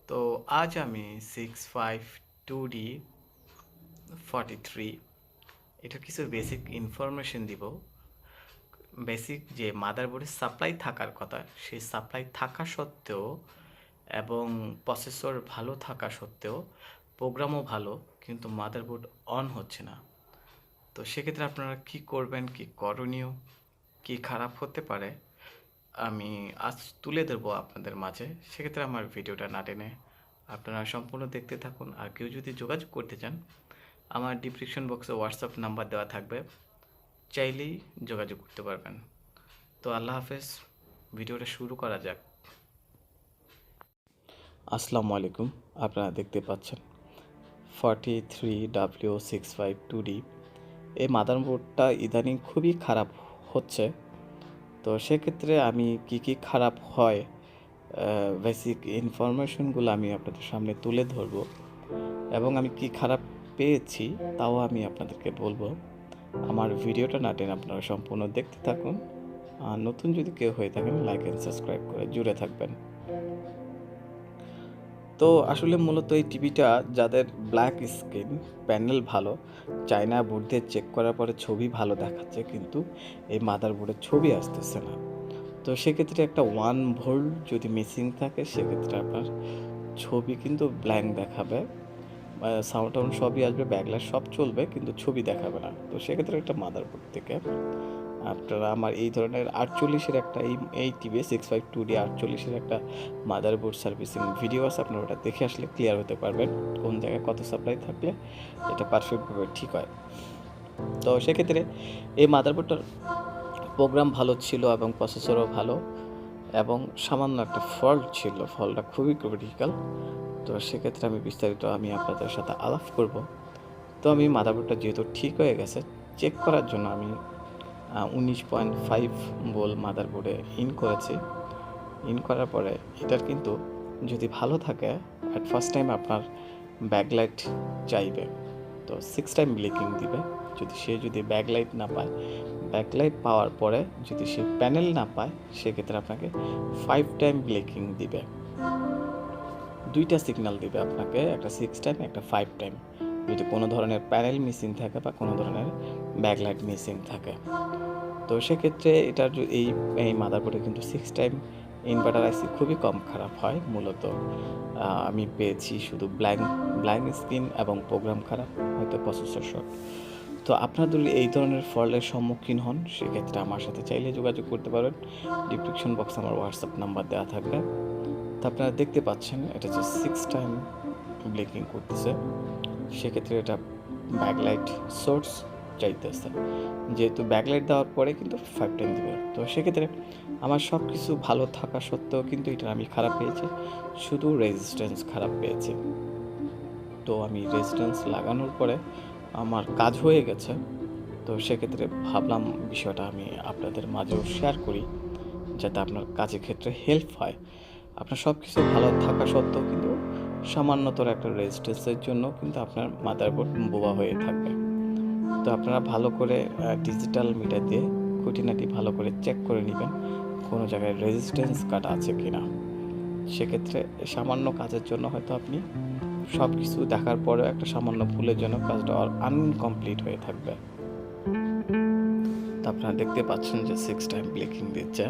তো আজ আমি 652D 43 এটা কিছু বেসিক ইনফরমেশন দিব। বেসিক যে মাদারবোর্ডের সাপ্লাই থাকার কথা, সেই সাপ্লাই থাকা সত্ত্বেও এবং প্রসেসর ভালো থাকা সত্ত্বেও প্রোগ্রামও ভালো, কিন্তু মাদারবোর্ড অন হচ্ছে না। তো সেক্ষেত্রে আপনারা কি করবেন, কি করণীয়, কি খারাপ হতে পারে আমি আজ তুলে দেবো আপনাদের মাঝে। সেক্ষেত্রে আমার ভিডিওটা না টেনে আপনারা সম্পূর্ণ দেখতে থাকুন। আর কেউ যদি যোগাযোগ করতে চান, আমার ডিসক্রিপশন বক্সে হোয়াটসঅ্যাপ নাম্বার দেওয়া থাকবে, চাইলেই যোগাযোগ করতে পারবেন। তো আল্লাহ হাফেজ, ভিডিওটা শুরু করা যাক। আসসালামু আলাইকুম, আপনারা দেখতে পাচ্ছেন 43W652D। এই মাদারবোর্ডটা ইদানিং খুবই খারাপ হচ্ছে। তো সেক্ষেত্রে আমি কি খারাপ হয়, বেসিক ইনফরমেশনগুলো আমি আপনাদের সামনে তুলে ধরবো এবং আমি কি খারাপ পেয়েছি তাও আমি আপনাদেরকে বলবো। আমার ভিডিওটা না টেনে আপনারা সম্পূর্ণ দেখতে থাকুন। আর নতুন যদি কেউ হয়ে থাকেন, লাইক অ্যান্ড সাবস্ক্রাইব করে জুড়ে থাকবেন। তো আসলে মূলত এই টিভিটা যাদের ব্ল্যাক স্ক্রিন, প্যানেল ভালো, চায়না বোর্ড দিয়ে চেক করার পরে ছবি ভালো দেখাচ্ছে, কিন্তু এই মাদারবোর্ডের ছবি আসতেছে না। তো সেক্ষেত্রে একটা 1 ভোল্ট যদি মিসিং থাকে, সেক্ষেত্রে আপনার ছবি কিন্তু ব্ল্যাঙ্ক দেখাবে, সাউন্ড টাউন্ড সবই আসবে, ব্যাকলাইট সব চলবে, কিন্তু ছবি দেখাবে না। তো সেক্ষেত্রে একটা মাদারবোর্ড থেকে আপনারা আমার এই ধরনের 48-এর একটা এই টিভি 652D 48-এর একটা মাদারবোর্ড সার্ভিসিং ভিডিও আছে, আপনারা ওটা দেখে আসলে ক্লিয়ার হতে পারবেন কোন জায়গায় কত সাপ্লাই থাকলে এটা পারফেক্টভাবে ঠিক হয়। তো সেক্ষেত্রে এই মাদারবোর্ডটার প্রোগ্রাম ভালো ছিল এবং প্রসেসরও ভালো, এবং সামান্য একটা ফল্ট ছিল, ফল্টটা খুবই ক্রিটিক্যাল। তো সেক্ষেত্রে আমি বিস্তারিত আপনাদের সাথে আলাপ করব। তো আমি মাদারবোর্ডটা যেহেতু ঠিক হয়ে গেছে, চেক করার জন্য আমি 19.5 ভোল্ট মাদারবোর্ডে ইন করেছি। ইন করার পরে এটার কিন্তু যদি ভালো থাকে, অ্যাট ফার্স্ট টাইম আপনার ব্যাকলাইট চাইবে, তো 6 টাইম ব্লিকিং দিবে। যদি ব্যাকলাইট না পায়, ব্যাকলাইট পাওয়ার পরে যদি সে প্যানেল না পায়, সেক্ষেত্রে আপনাকে 5 টাইম ব্লিকিং দিবে। দুইটা সিগন্যাল দিবে আপনাকে, একটা 6 টাইম, একটা 5 টাইম, যদি কোনো ধরনের প্যানেল মিসিং থাকে বা কোনো ধরনের ব্যাকলাইট মিসিং থাকে। তো সেক্ষেত্রে এটার এই মাদারবোর্ডে কিন্তু 6 টাইম ইনভার্টার আইসি খুবই কম খারাপ হয়। মূলত আমি পেয়েছি শুধু ব্ল্যাঙ্ক স্ক্রিন এবং প্রোগ্রাম খারাপ, হয়তো প্রসেসর শর্ট। তো আপনারা যদি এই ধরনের ফল্টের সম্মুখীন হন, সেক্ষেত্রে আমার সাথে চাইলে যোগাযোগ করতে পারেন। ডিসক্রিপশন বক্সে আমার হোয়াটসঅ্যাপ নাম্বার দেওয়া থাকবে। তো আপনারা দেখতে পাচ্ছেন এটা যে 6 টাইম ব্লিকিং করতেছে, সেক্ষেত্রে এটা ব্যাকলাইট সোর্স চাইতেছে। যেহেতু ব্যাকলাইট দেওয়ার পরে কিন্তু 5 টাইম দেবে। তো সেক্ষেত্রে আমার সব কিছু ভালো থাকা সত্ত্বেও কিন্তু এটা আমি খারাপ পেয়েছি, শুধু রেজিস্ট্যান্স খারাপ পেয়েছি। তো আমি রেজিস্ট্যান্স লাগানোর পরে আমার কাজ হয়ে গেছে। তো সেক্ষেত্রে ভাবলাম বিষয়টা আমি আপনাদের মাঝেও শেয়ার করি, যাতে আপনার কাজের ক্ষেত্রে হেল্প হয়। আপনার সব কিছু ভালো থাকা সত্ত্বেও কিন্তু সামান্যতর একটা রেজিস্ট্যান্সের জন্য কিন্তু আপনার মাদারবোর্ড বোবা হয়ে থাকবে। তো আপনারা ভালো করে ডিজিটাল মিটার দিয়ে খুঁটিনাটি ভালো করে চেক করে নেবেন কোনো জায়গায় রেজিস্ট্যান্স কাটা আছে কি না। সেক্ষেত্রে সামান্য কাজের জন্য হয়তো আপনি সব কিছু দেখার পরেও একটা সামান্য ভুলের জন্য কাজটা আনকমপ্লিট হয়ে থাকবে। তো আপনারা দেখতে পাচ্ছেন যে 6 টাইম ব্লিকিং দিচ্ছে।